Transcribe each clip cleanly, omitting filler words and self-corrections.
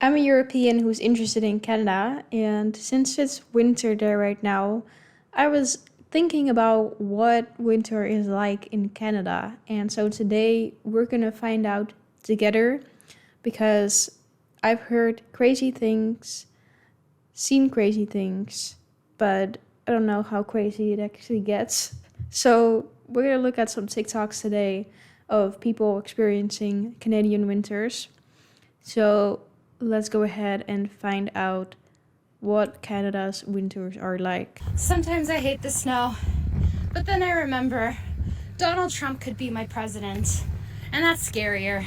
I'm a European who's interested in Canada, and since it's winter there right now, I was thinking about what winter is like in Canada. And so today we're gonna find out together because I've heard crazy things, seen crazy things, but I don't know how crazy it actually gets. So we're gonna look at some TikToks today of people experiencing Canadian winters. So let's go ahead and find out what Canada's winters are like. Sometimes I hate the snow, but then I remember Donald Trump could be my president, and that's scarier.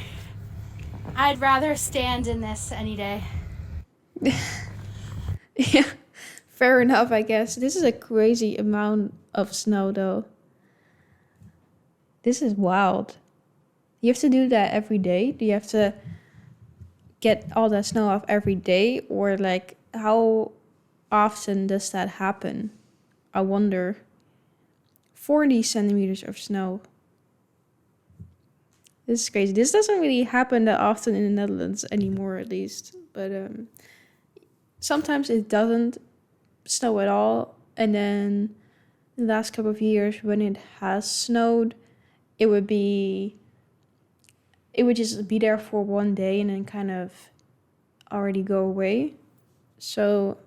I'd rather stand in this any day. Yeah, fair enough, I guess. This is a crazy amount of snow, though. This is wild. You have to do that every day? Do you have to get all that snow off every day? Or, like, how often does that happen? I wonder. 40 centimeters of snow. This is crazy. This doesn't really happen that often in the Netherlands anymore, at least. But sometimes it doesn't snow at all. And then the last couple of years, when it has snowed, it would just be there for one day and then kind of already go away. So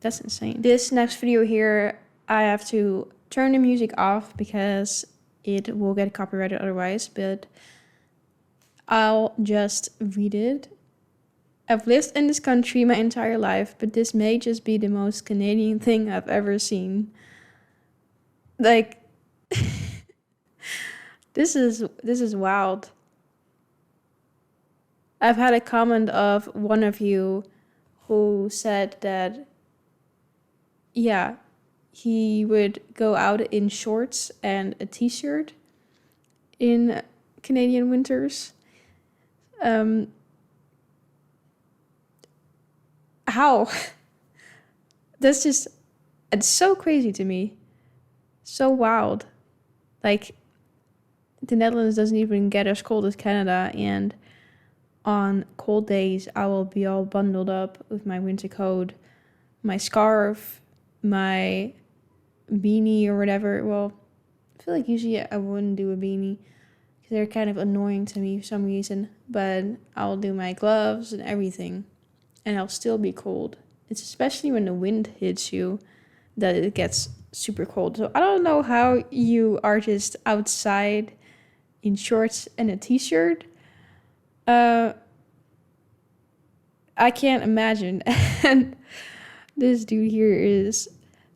that's insane. This next video here, I have to turn the music off because it will get copyrighted otherwise, but I'll just read it. I've lived in this country my entire life, but this may just be the most Canadian thing I've ever seen. Like, this is wild. I've had a comment of one of you who said that, yeah, he would go out in shorts and a t-shirt in Canadian winters. How? It's so crazy to me. So wild. Like, the Netherlands doesn't even get as cold as Canada, and on cold days, I will be all bundled up with my winter coat, my scarf, my beanie or whatever. Well, I feel like usually I wouldn't do a beanie because they're kind of annoying to me for some reason. But I'll do my gloves and everything, and I'll still be cold. It's especially when the wind hits you that it gets super cold. So I don't know how you are just outside in shorts and a t-shirt. I can't imagine. And this dude here is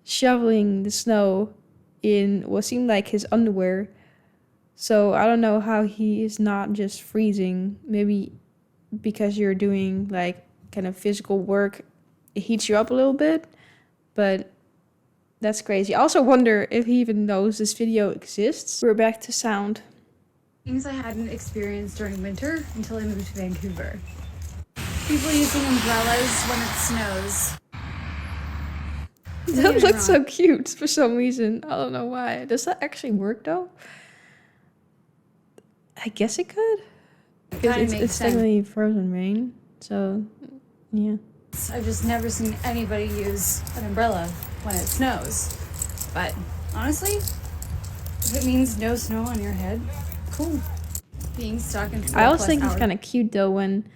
shoveling the snow in what seemed like his underwear. So I don't know how he is not just freezing. Maybe because you're doing like kind of physical work, it heats you up a little bit. But that's crazy. I also wonder if he even knows this video exists. We're back to sound. Things I hadn't experienced during winter until I moved to Vancouver. People using umbrellas when it snows. That looks so cute for some reason. I don't know why. Does that actually work though? I guess it could. Because it's technically frozen rain. So, yeah. I've just never seen anybody use an umbrella when it snows. But honestly, if it means no snow on your head, cool. Being stuck in 4 I also plus think hours. it's kind of cute though when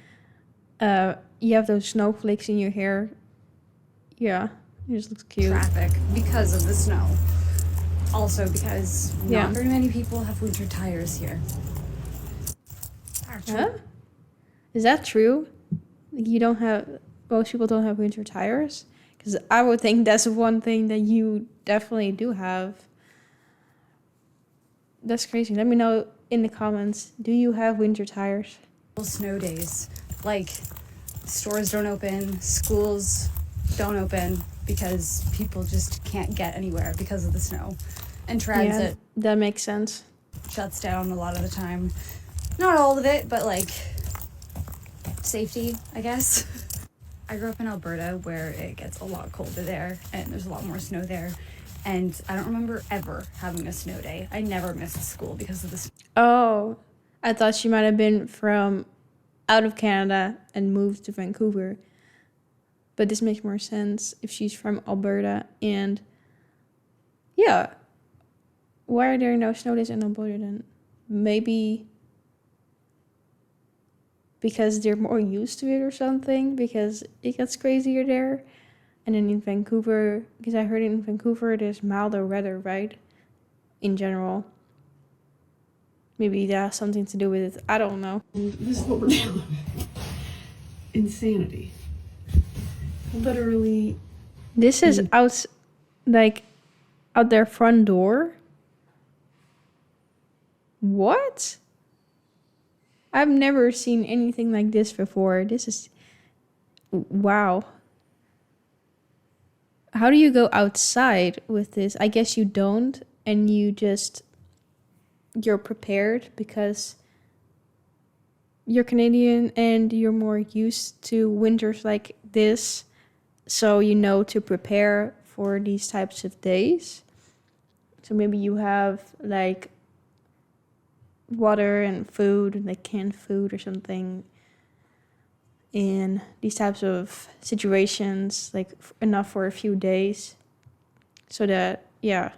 you have those snowflakes in your hair. Yeah, it just looks cute. Traffic because of the snow. Also because not very many people have winter tires here. Huh? Is that true? You don't have, most people don't have winter tires? Because I would think that's one thing that you definitely do have. That's crazy. Let me know in the comments. Do you have winter tires? Snow days. Like, stores don't open, schools don't open because people just can't get anywhere because of the snow. And transit that makes sense. Shuts down a lot of the time. Not all of it, but like safety, I guess. I grew up in Alberta where it gets a lot colder there and there's a lot more snow there. And I don't remember ever having a snow day. I never missed school because of the snow. Oh, I thought she might have been from out of Canada and moved to Vancouver. But this makes more sense if she's from Alberta. And yeah, why are there no snow days in Alberta then? Maybe because they're more used to it or something, because it gets crazier there. And then in Vancouver, because I heard in Vancouver there's milder weather, right? In general. Maybe that has something to do with it. I don't know. This is what we're dealing with. Insanity. Literally. This is out, like, out their front door. What? I've never seen anything like this before. This is... Wow. How do you go outside with this? I guess you don't, and you're prepared because you're Canadian and you're more used to winters like this, so you know to prepare for these types of days. So maybe you have like water and food, like canned food or something, in these types of situations, like enough for a few days, so that, yeah,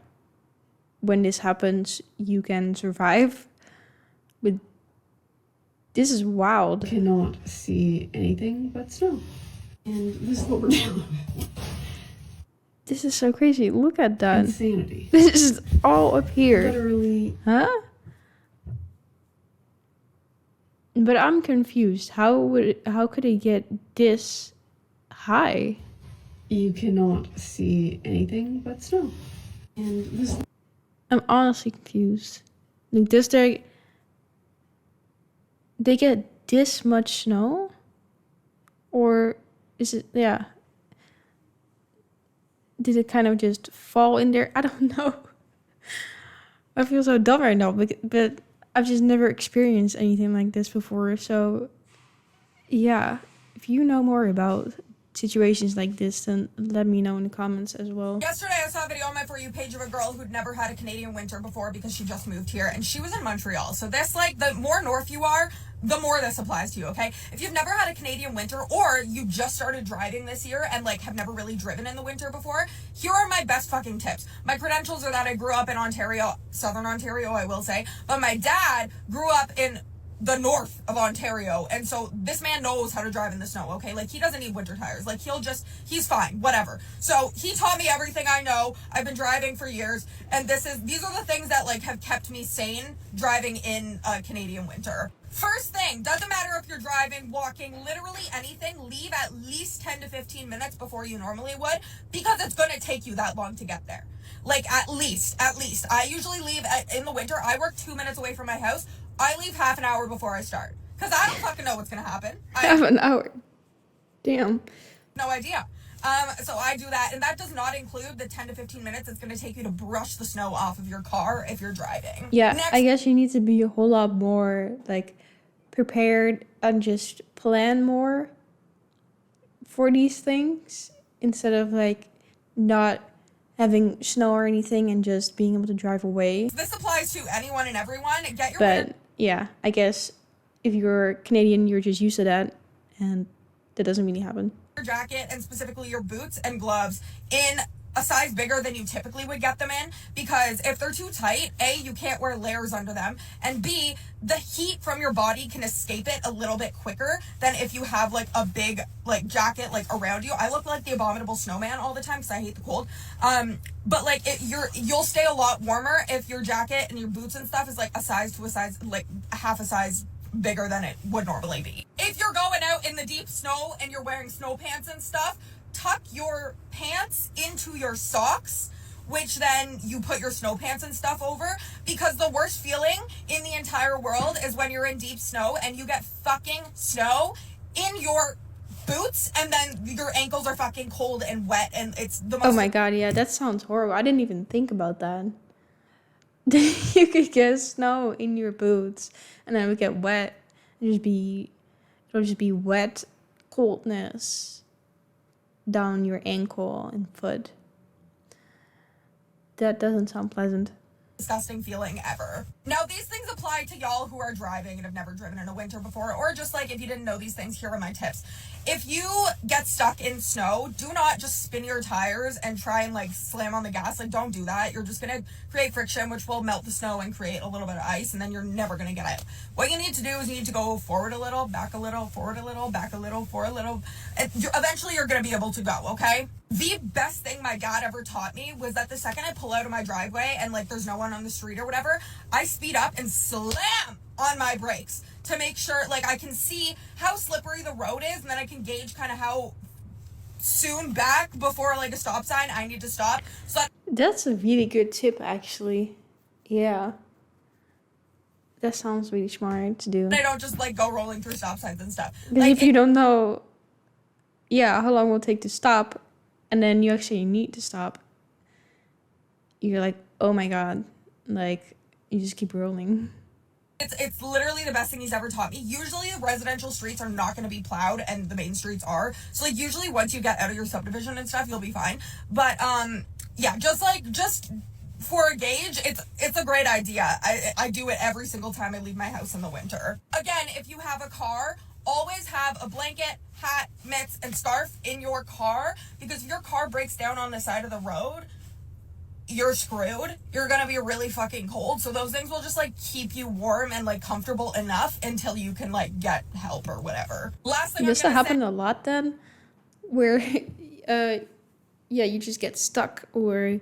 when this happens, you can survive. But this is wild. Cannot see anything but snow. And this is what we're dealing with. This is so crazy. Look at that. Insanity. This is all up here. Literally. Huh? But I'm confused. How could it get this high? You cannot see anything but snow. And this. I'm honestly confused. Like, they get this much snow? Or is it, yeah. Did it kind of just fall in there? I don't know. I feel so dumb right now, but I've just never experienced anything like this before. So, yeah, if you know more about situations like this, then let me know in the comments as well. Yesterday, I saw a video on my For You page of a girl who'd never had a Canadian winter before because she just moved here, and she was in Montreal. So this, like, the more north you are, the more this applies to you, okay? If you've never had a Canadian winter, or you just started driving this year and, like, have never really driven in the winter before, here are my best fucking tips. My credentials are that I grew up in Ontario, Southern Ontario, I will say, but my dad grew up in the north of Ontario, and so this man knows how to drive in the snow, okay? Like, he doesn't need winter tires. Like, he's fine, whatever. So he taught me everything I know. I've been driving for years, and these are the things that, like, have kept me sane driving in a Canadian winter. First thing, doesn't matter if you're driving, walking, literally anything, leave at least 10 to 15 minutes before you normally would, because it's going to take you that long to get there. Like, at least. I usually leave in the winter. I work 2 minutes away from my house. I leave half an hour before I start, because I don't fucking know what's going to happen. Half an hour. Damn. No idea. So I do that, and that does not include the 10 to 15 minutes it's going to take you to brush the snow off of your car if you're driving. Yeah, I guess you need to be a whole lot more, like, prepared and just plan more for these things, instead of, like, not having snow or anything and just being able to drive away. This applies to anyone and everyone. Get your But yeah, I guess if you're Canadian, you're just used to that, and that doesn't really happen. jacket, and specifically your boots and gloves, in a size bigger than you typically would get them in, because if they're too tight, A, you can't wear layers under them, and B, the heat from your body can escape it a little bit quicker than if you have, like, a big, like, jacket, like, around you. I look like the abominable snowman all the time because I hate the cold. But, like, you'll stay a lot warmer if your jacket and your boots and stuff is, like, a size, like, half a size bigger than it would normally be. If you're going out in the deep snow and you're wearing snow pants and stuff, tuck your pants into your socks, which then you put your snow pants and stuff over, because the worst feeling in the entire world is when you're in deep snow and you get fucking snow in your boots, and then your ankles are fucking cold and wet, and it's the most... Oh my god, yeah, that sounds horrible. I didn't even think about that. You could get snow in your boots, and then it would get wet. It'll just be wet coldness down your ankle and foot. That doesn't sound pleasant. disgusting feeling ever. Now, these things apply to y'all who are driving and have never driven in a winter before, or just like if you didn't know these things, here are my tips. If you get stuck in snow, do not just spin your tires and try and like slam on the gas. Like, don't do that. You're just gonna create friction, which will melt the snow and create a little bit of ice, and then you're never gonna get out. What you need to do is you need to go forward a little, back a little, forward a little, back a little, forward a little, and eventually you're gonna be able to go, okay? The best thing my dad ever taught me was that the second I pull out of my driveway and like there's no one on the street or whatever, I speed up and slam on my brakes to make sure like I can see how slippery the road is, and then I can gauge kind of how soon back before like a stop sign I need to stop. So That's a really good tip, actually. Yeah. That sounds really smart to do. I don't just like go rolling through stop signs and stuff. Because Like, if you don't know, how long it will take to stop, and then you actually need to stop, you're like, oh my god, like, you just keep rolling. It's literally the best thing he's ever taught me. Usually residential streets are not going to be plowed and the main streets are. So like usually once you get out of your subdivision and stuff, you'll be fine. But yeah, just for a gauge, it's a great idea. I do it every single time I leave my house in the winter. Again, if you have a car, always have a blanket, hat, mitts, and scarf in your car, because if your car breaks down on the side of the road, you're screwed. You're gonna be really fucking cold. So those things will just like keep you warm and like comfortable enough until you can like get help or whatever. Last thing Does that I'm gonna happen say, a lot then? Where, you just get stuck, or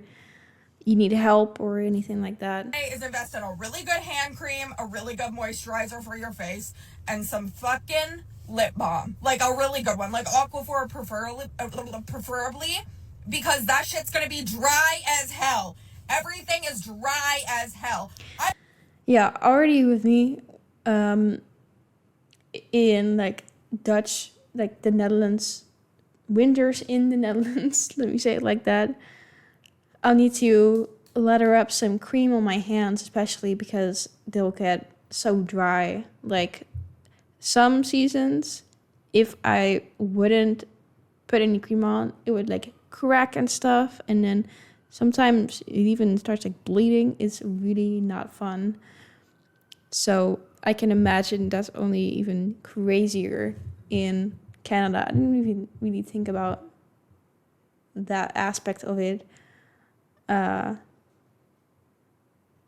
you need help, or anything like that? is invest in a really good hand cream, a really good moisturizer for your face, and some fucking lip balm. Like a really good one, like Aquaphor preferably, because that shit's gonna be dry as hell. Everything is dry as hell. Yeah, already with me, in like Dutch, like the Netherlands, winters in the Netherlands, let me say it like that, I'll need to lather up some cream on my hands, especially because they'll get so dry. Like some seasons, if I wouldn't put any cream on, it would like crack and stuff, and then sometimes it even starts like bleeding. It's really not fun. So I can imagine that's only even crazier in Canada. I didn't even really think about that aspect of it.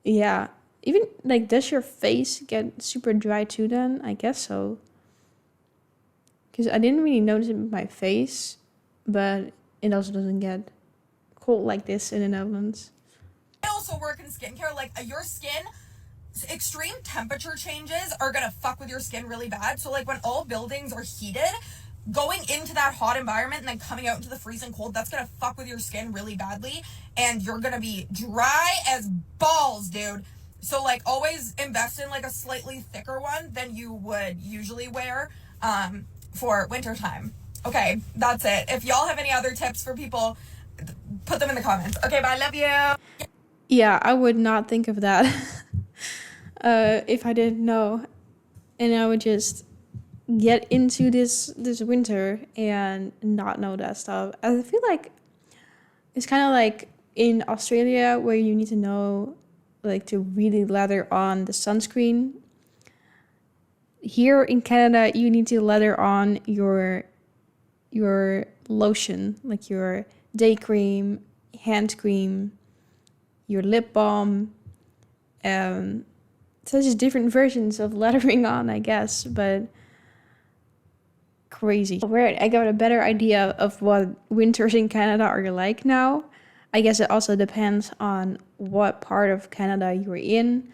Yeah, even like, does your face get super dry too then? I guess so. Because I didn't really notice it with my face, but it also doesn't get cold like this in the Netherlands. I also work in skincare. Like your skin, extreme temperature changes are gonna fuck with your skin really bad. So like when all buildings are heated, going into that hot environment and then coming out into the freezing cold, that's gonna fuck with your skin really badly, and you're gonna be dry as balls, dude. So like always invest in like a slightly thicker one than you would usually wear for winter time. Okay, that's it. If y'all have any other tips for people, put them in the comments. Okay, bye, love you. Yeah, I would not think of that if I didn't know. And I would just get into this winter and not know that stuff. I feel like it's kind of like in Australia, where you need to know like to really lather on the sunscreen. Here in Canada, you need to lather on your lotion, like your day cream, hand cream, your lip balm. So it's just different versions of lathering on, I guess, but crazy. Where I got a better idea of what winters in Canada are like now. I guess it also depends on what part of Canada you're in.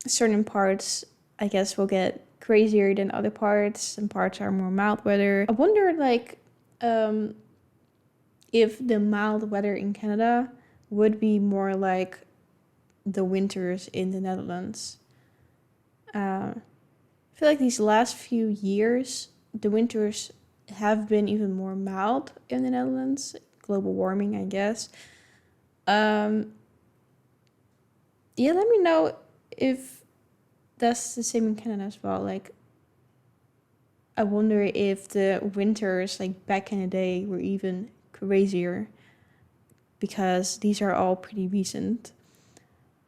Certain parts, I guess, will get crazier than other parts. Some parts are more mild weather. I wonder, like, if the mild weather in Canada would be more like the winters in the Netherlands. I feel like these last few years, the winters have been even more mild in the Netherlands. Global warming, I guess. Yeah, let me know if that's the same in Canada as well. Like, I wonder if the winters, like back in the day, were even crazier. because these are all pretty recent,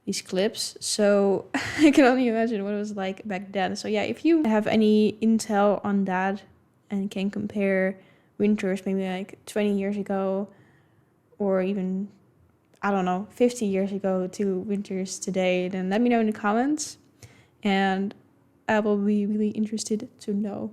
these clips. So I can only imagine what it was like back then. So yeah, if you have any intel on that and can compare winters maybe like 20 years ago or even, I don't know, 50 years ago to winters today, then let me know in the comments, and I will be really interested to know.